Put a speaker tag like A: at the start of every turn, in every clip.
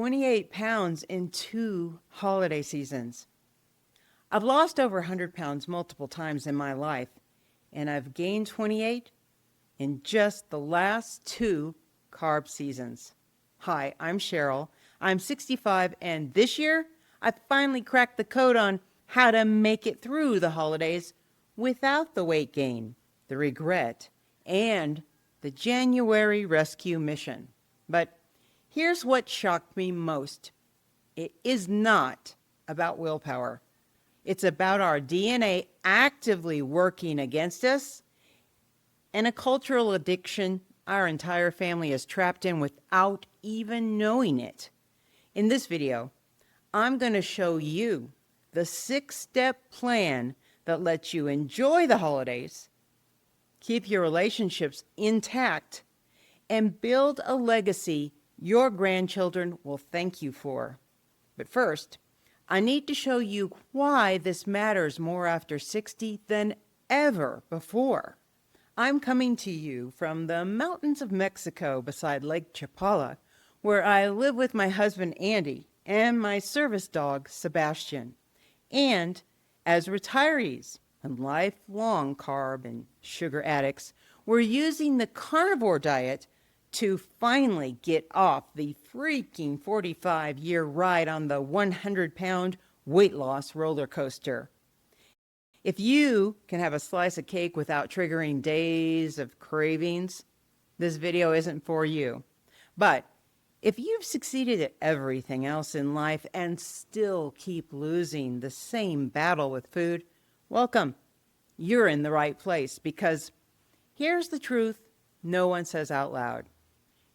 A: 28 pounds in 2 holiday seasons. I've lost over 100 pounds multiple times in my life, and I've gained 28 in just the last 2 carb seasons. Hi, I'm Sharrell. I'm 65, and this year, I finally cracked the code on how to make it through the holidays without the weight gain, the regret, and the January rescue mission. But here's what shocked me most. It is not about willpower. It's about our DNA actively working against us and a cultural addiction our entire family is trapped in without even knowing it. In this video, I'm going to show you the 6-step plan that lets you enjoy the holidays, keep your relationships intact, and build a legacy your grandchildren will thank you for. But first, I need to show you why this matters more after 60 than ever before. I'm coming to you from the mountains of Mexico beside Lake Chapala, where I live with my husband Andy and my service dog Sebastian. And as retirees and lifelong carb and sugar addicts, we're using the carnivore diet to finally get off the freaking 45-year ride on the 100-pound weight loss roller coaster. If you can have a slice of cake without triggering days of cravings, this video isn't for you. But if you've succeeded at everything else in life and still keep losing the same battle with food, welcome. You're in the right place, because here's the truth no one says out loud.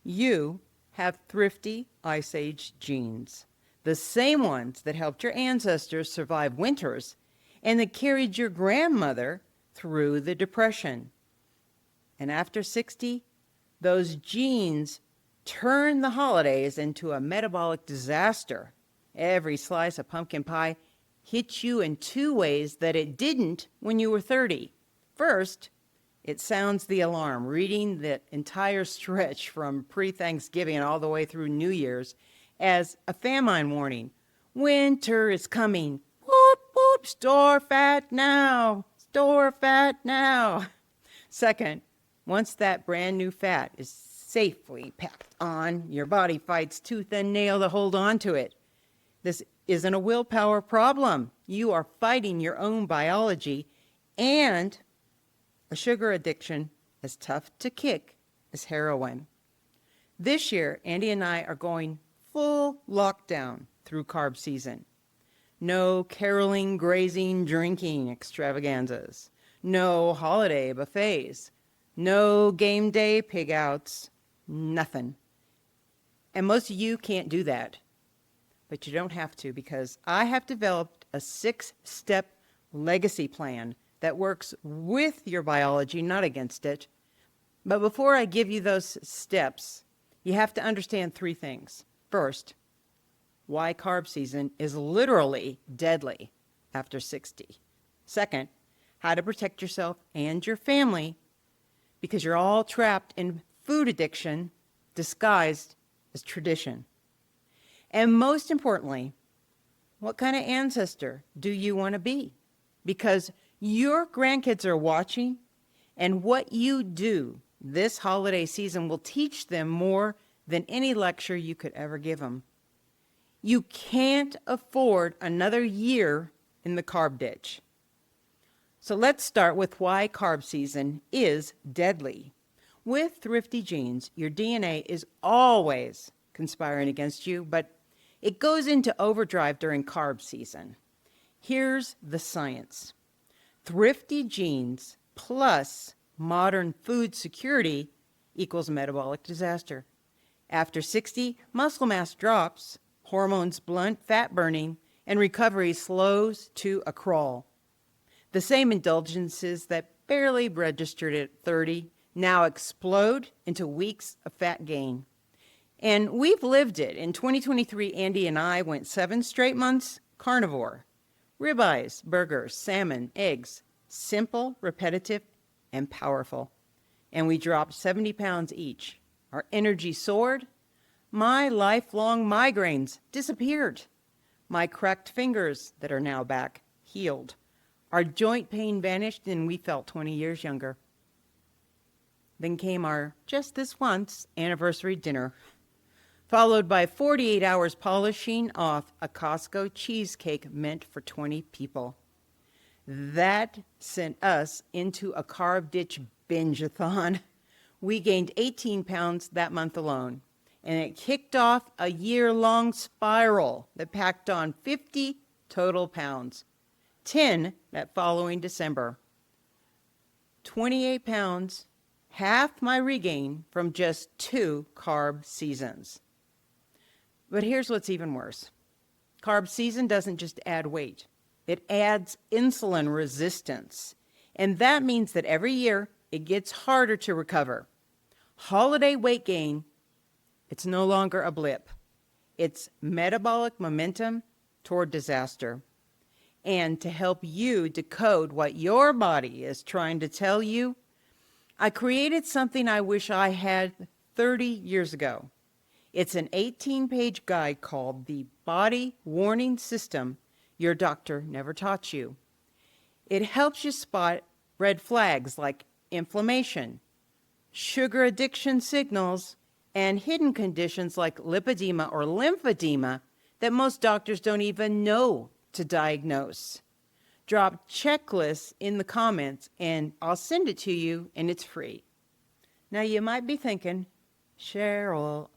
A: You have Thrifty Ice Age genes, the same ones that helped your ancestors survive winters and that carried your grandmother through the Depression. And after 60, those genes turn the holidays into a metabolic disaster. Every slice of pumpkin pie hits you in 2 ways that it didn't when you were 30. First, it sounds the alarm, reading that entire stretch from pre-Thanksgiving all the way through New Year's as a famine warning. Winter is coming. Whoop, whoop, store fat now. Store fat now. Second, once that brand new fat is safely packed on, your body fights tooth and nail to hold on to it. This isn't a willpower problem. You are fighting your own biology and a sugar addiction as tough to kick as heroin. This year, Andy and I are going full lockdown through carb season. No caroling, grazing, drinking extravaganzas. No holiday buffets. No game day pig outs. Nothing. And most of you can't do that. But you don't have to, because I have developed a 6-step legacy plan that works with your biology, not against it. But before I give you those steps, you have to understand 3 things. First, why carb season is literally deadly after 60. Second, how to protect yourself and your family, because you're all trapped in food addiction disguised as tradition. And most importantly, what kind of ancestor do you want to be? Because your grandkids are watching, and what you do this holiday season will teach them more than any lecture you could ever give them. You can't afford another year in the carb ditch. So let's start with why carb season is deadly. With Thrifty genes, your DNA is always conspiring against you, but it goes into overdrive during carb season. Here's the science. Thrifty genes plus modern food security equals metabolic disaster. After 60, muscle mass drops, hormones blunt fat burning, and recovery slows to a crawl. The same indulgences that barely registered at 30 now explode into weeks of fat gain. And we've lived it. In 2023, Andy and I went 7 straight months carnivore. Ribeyes, burgers, salmon, eggs. Simple, repetitive, and powerful. And we dropped 70 pounds each. Our energy soared. My lifelong migraines disappeared. My cracked fingers that are now back healed. Our joint pain vanished and we felt 20 years younger. Then came our just this once anniversary dinner, followed by 48 hours polishing off a Costco cheesecake meant for 20 people. That sent us into a carb ditch binge-a-thon. We gained 18 pounds that month alone, and it kicked off a year-long spiral that packed on 50 total pounds, 10 that following December. 28 pounds, half my regain from just 2 carb seasons. But here's what's even worse. Carb season doesn't just add weight. It adds insulin resistance. And that means that every year it gets harder to recover. Holiday weight gain, it's no longer a blip. It's metabolic momentum toward disaster. And to help you decode what your body is trying to tell you, I created something I wish I had 30 years ago. It's an 18-page guide called The Body Warning System Your Doctor Never Taught You. It helps you spot red flags like inflammation, sugar addiction signals, and hidden conditions like lipedema or lymphedema that most doctors don't even know to diagnose. Drop checklists in the comments and I'll send it to you and it's free. Now you might be thinking, Sharrell,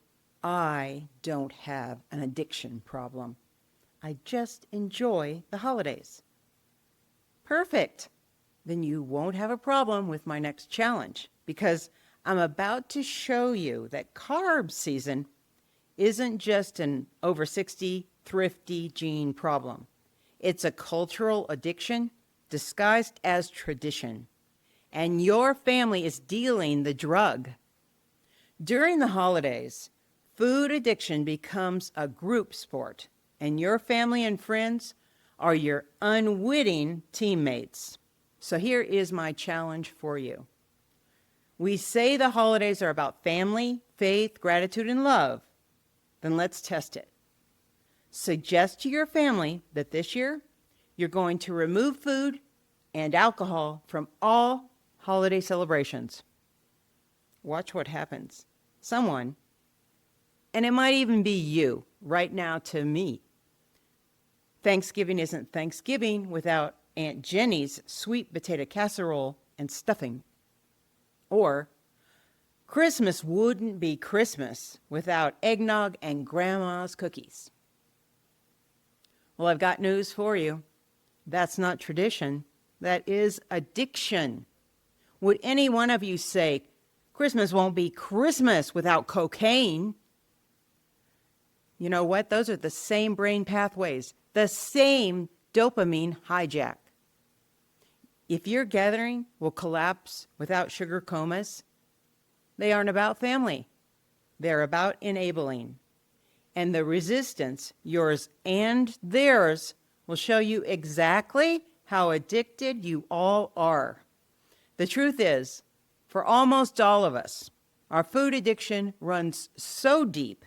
A: I don't have an addiction problem. I just enjoy the holidays. Perfect. Then you won't have a problem with my next challenge because I'm about to show you that carb season isn't just an over 60 thrifty gene problem. It's a cultural addiction disguised as tradition. And your family is dealing the drug. During the holidays, food addiction becomes a group sport, and your family and friends are your unwitting teammates. So here is my challenge for you. We say the holidays are about family, faith, gratitude, and love. Then let's test it. Suggest to your family that this year you're going to remove food and alcohol from all holiday celebrations. Watch what happens. Someone, and it might even be you right now to me. Thanksgiving isn't Thanksgiving without Aunt Jenny's sweet potato casserole and stuffing. Or Christmas wouldn't be Christmas without eggnog and grandma's cookies. Well, I've got news for you. That's not tradition. That is addiction. Would any one of you say, Christmas won't be Christmas without cocaine? You know what? Those are the same brain pathways, the same dopamine hijack. If your gathering will collapse without sugar comas, they aren't about family. They're about enabling. And the resistance, yours and theirs, will show you exactly how addicted you all are. The truth is, for almost all of us, our food addiction runs so deep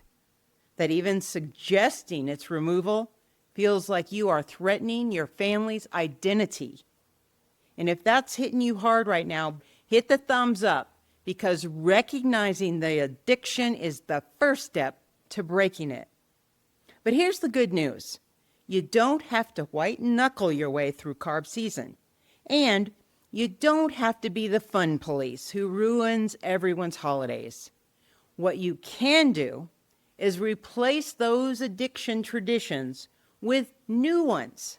A: that even suggesting its removal feels like you are threatening your family's identity. And if that's hitting you hard right now, hit the thumbs up, because recognizing the addiction is the first step to breaking it. But here's the good news. You don't have to white knuckle your way through carb season. And you don't have to be the fun police who ruins everyone's holidays. What you can do is replace those addiction traditions with new ones.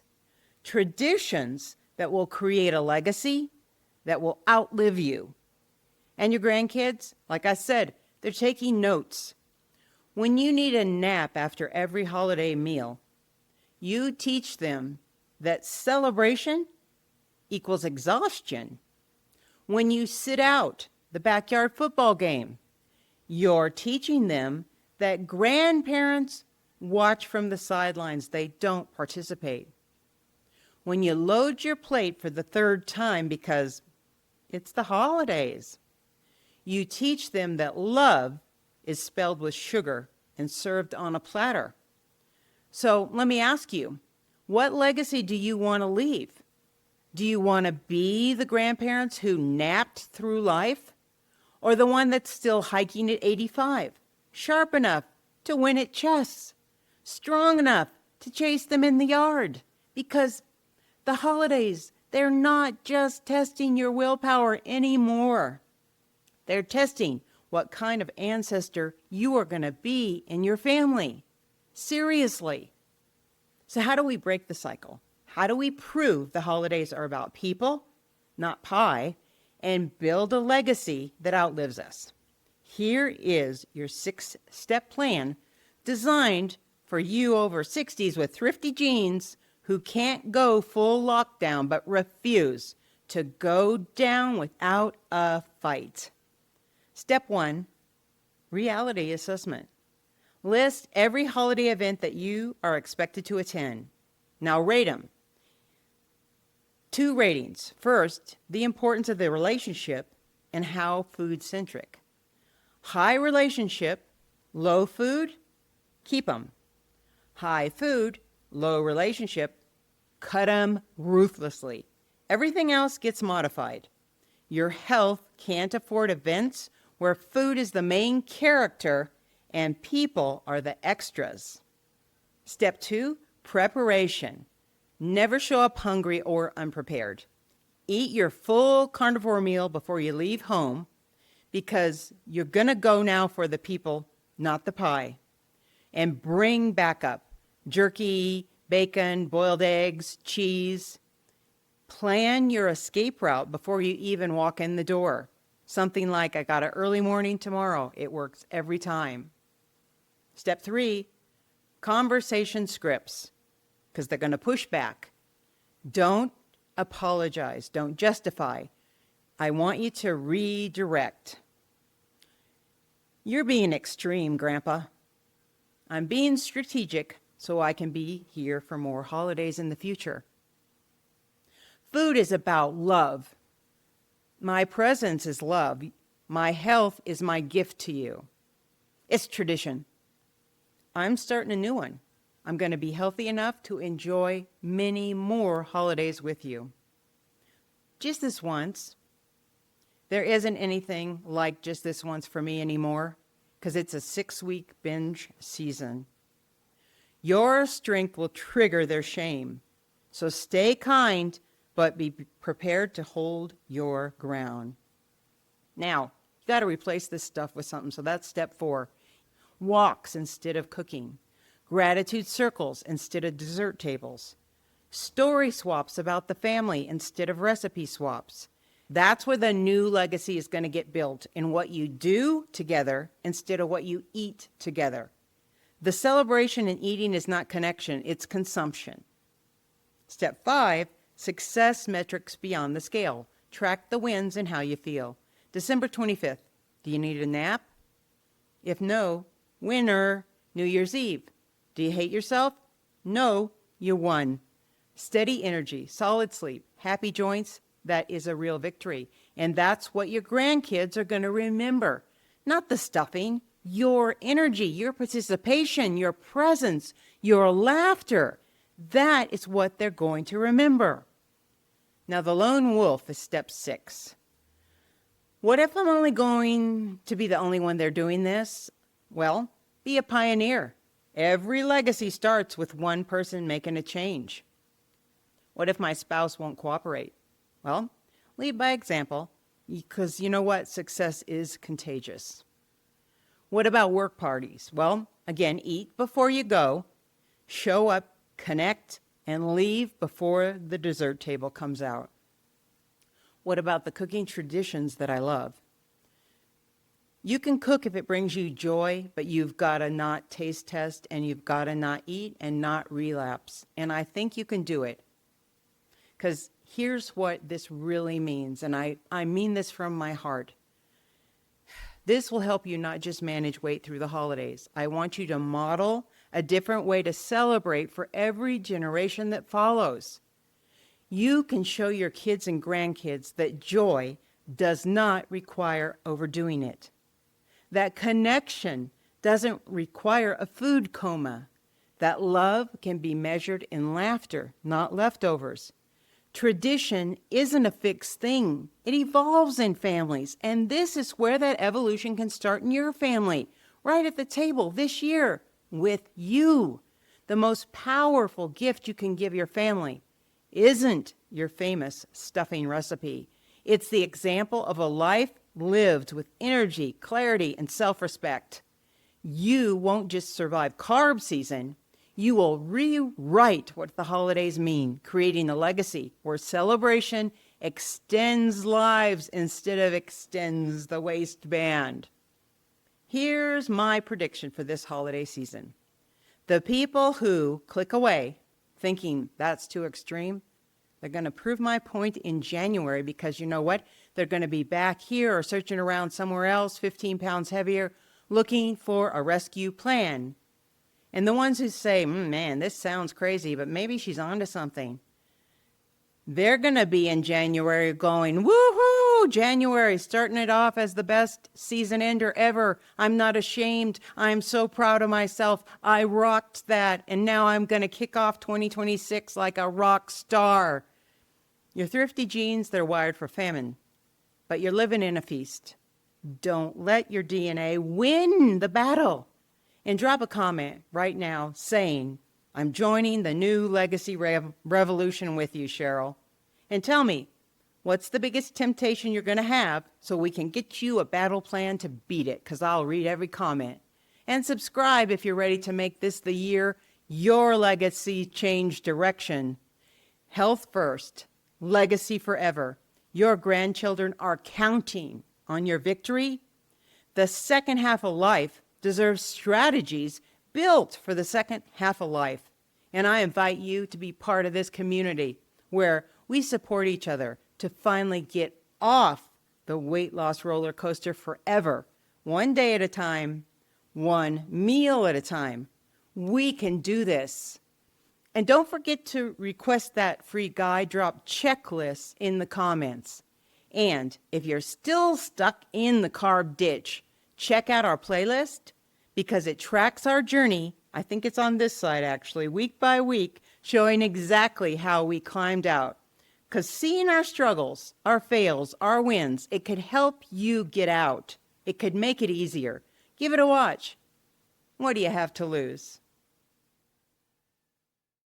A: Traditions that will create a legacy that will outlive you. And your grandkids, like I said, they're taking notes. When you need a nap after every holiday meal, you teach them that celebration equals exhaustion. When you sit out the backyard football game, you're teaching them that grandparents watch from the sidelines. They don't participate. When you load your plate for the third time because it's the holidays, you teach them that love is spelled with sugar and served on a platter. So let me ask you, what legacy do you want to leave? Do you want to be the grandparents who napped through life? Or the one that's still hiking at 85, sharp enough to win at chess, strong enough to chase them in the yard? Because the holidays, they're not just testing your willpower anymore. They're testing what kind of ancestor you are going to be in your family. Seriously. So how do we break the cycle? How do we prove the holidays are about people, not pie, and build a legacy that outlives us? Here is your 6-step plan designed for you over 60s with thrifty genes who can't go full lockdown but refuse to go down without a fight. Step 1, reality assessment. List every holiday event that you are expected to attend. Now rate them. 2 ratings. First, the importance of the relationship and how food-centric. High relationship, low food, keep them. High food, low relationship, cut them ruthlessly. Everything else gets modified. Your health can't afford events where food is the main character and people are the extras. Step 2, preparation. Never show up hungry or unprepared. Eat your full carnivore meal before you leave home because you're going to go now for the people, not the pie. And bring backup jerky, bacon, boiled eggs, cheese. Plan your escape route before you even walk in the door. Something like, I got an early morning tomorrow. It works every time. Step 3, conversation scripts, because they're going to push back. Don't apologize. Don't justify. I want you to redirect. You're being extreme, Grandpa. I'm being strategic so I can be here for more holidays in the future. Food is about love. My presence is love. My health is my gift to you. It's tradition. I'm starting a new one. I'm going to be healthy enough to enjoy many more holidays with you. Just this once. There isn't anything like just this once for me anymore because it's a 6-week binge season. Your strength will trigger their shame. So stay kind, but be prepared to hold your ground. Now, you got to replace this stuff with something. So that's step 4. Walks instead of cooking. Gratitude circles instead of dessert tables. Story swaps about the family instead of recipe swaps. That's where the new legacy is going to get built, in what you do together instead of what you eat together. The celebration in eating is not connection, it's consumption. Step 5, success metrics beyond the scale. Track the wins and how you feel. December 25th, do you need a nap? If no, winner. New Year's Eve, do you hate yourself? No, you won. Steady energy, solid sleep, happy joints, that is a real victory. And that's what your grandkids are going to remember. Not the stuffing, your energy, your participation, your presence, your laughter. That is what they're going to remember. Now, the lone wolf is step 6. What if I'm only going to be the only one there doing this? Well, be a pioneer. Every legacy starts with one person making a change. What if my spouse won't cooperate? Well, lead by example, because you know what? Success is contagious. What about work parties? Well, again, eat before you go, show up, connect, and leave before the dessert table comes out. What about the cooking traditions that I love? You can cook if it brings you joy, but you've got to not taste test, and you've got to not eat and not relapse. And I think you can do it. Because here's what this really means, and I mean this from my heart. This will help you not just manage weight through the holidays. I want you to model a different way to celebrate for every generation that follows. You can show your kids and grandkids that joy does not require overdoing it. That connection doesn't require a food coma. That love can be measured in laughter, not leftovers. Tradition isn't a fixed thing. It evolves in families, and this is where that evolution can start in your family, right at the table this year with you. The most powerful gift you can give your family isn't your famous stuffing recipe. It's the example of a life lived with energy, clarity, and self-respect. You won't just survive carb season. You will rewrite what the holidays mean, creating a legacy where celebration extends lives instead of extends the waistband. Here's my prediction for this holiday season. The people who click away thinking that's too extreme, they're going to prove my point in January because you know what? They're going to be back here or searching around somewhere else, 15 pounds heavier, looking for a rescue plan. And the ones who say, man, this sounds crazy, but maybe she's onto something. They're going to be in January going, woohoo, January, starting it off as the best season ender ever. I'm not ashamed. I'm so proud of myself. I rocked that. And now I'm going to kick off 2026 like a rock star. Your thrifty genes, they're wired for famine, but you're living in a feast. Don't let your DNA win the battle. And drop a comment right now saying, I'm joining the new legacy revolution with you, Sharrell. And tell me, what's the biggest temptation you're going to have so we can get you a battle plan to beat it, because I'll read every comment. And subscribe if you're ready to make this the year your legacy change direction. Health first, legacy forever. Your grandchildren are counting on your victory. The second half of life deserves strategies built for the second half of life. And I invite you to be part of this community where we support each other to finally get off the weight loss roller coaster forever, one day at a time, one meal at a time. We can do this. And don't forget to request that free guide drop checklist in the comments. And if you're still stuck in the carb ditch, check out our playlist because it tracks our journey. I think it's on this side actually, week by week, showing exactly how we climbed out. Because seeing our struggles, our fails, our wins, it could help you get out. It could make it easier. Give it a watch. What do you have to lose?